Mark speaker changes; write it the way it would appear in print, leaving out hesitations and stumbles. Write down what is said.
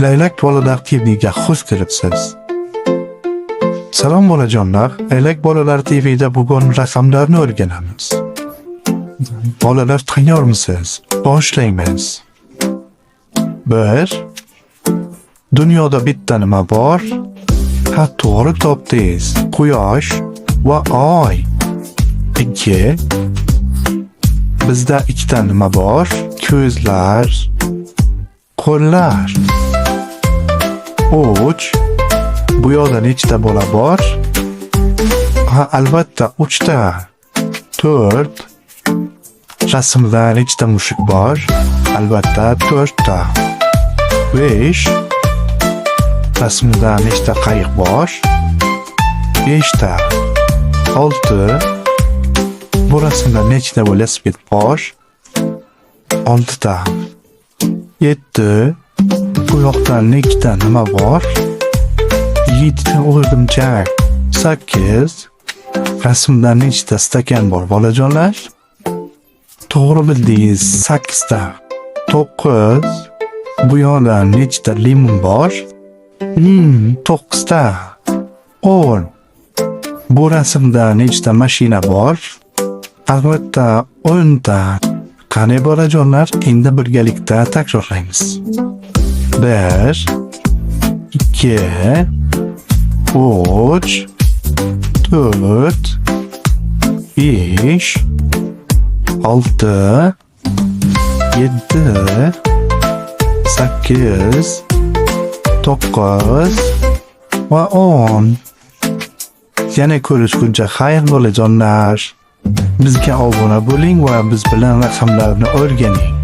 Speaker 1: Laylak bolalar TV'ga xush kelibsiz. Salom bolajonlar, Laylak bolalar TV'da bugun raqamlarni o'rganamiz. Bolalar tayyormisiz? Boshlaymiz. 1. Dunyoda bitta nima bor? Ha, to'g'ri topdingiz. Quyosh va oy. 2. Bizda ikkita nima bor? Ko'zlar, qo'llar. 3. Bu yoqda nechta bola bor? Ha, albatta 3 ta. 4. Rasmda nechta mushuk bor? Albatta 4 ta. 5. Rasmda nechta qayiq bor? 5 ta. 6. Bu rasmda nechta velosiped bor? 6 ta. 7. Bu yoqda nechta nima bor? 7 ta o'rgimchak. 8. Rasmda nechta stakan bor bolajonlar? To'g'ri bildingiz, 8 ta. 9. Bu yoqda nechta limon bor? 9 ta. 10. Bu rasmda nechta mashina bor? Albatta 10 ta. Qani bolajonlar, endi birgalikda takrorlaymiz. 1, 2, 3, 4, 5, 6, 7, 8, 9 va 10. Yana ko'rishguncha xayr bolajonlar. Bizga obuna bo'ling va biz bilan raqamlarni o'rganing.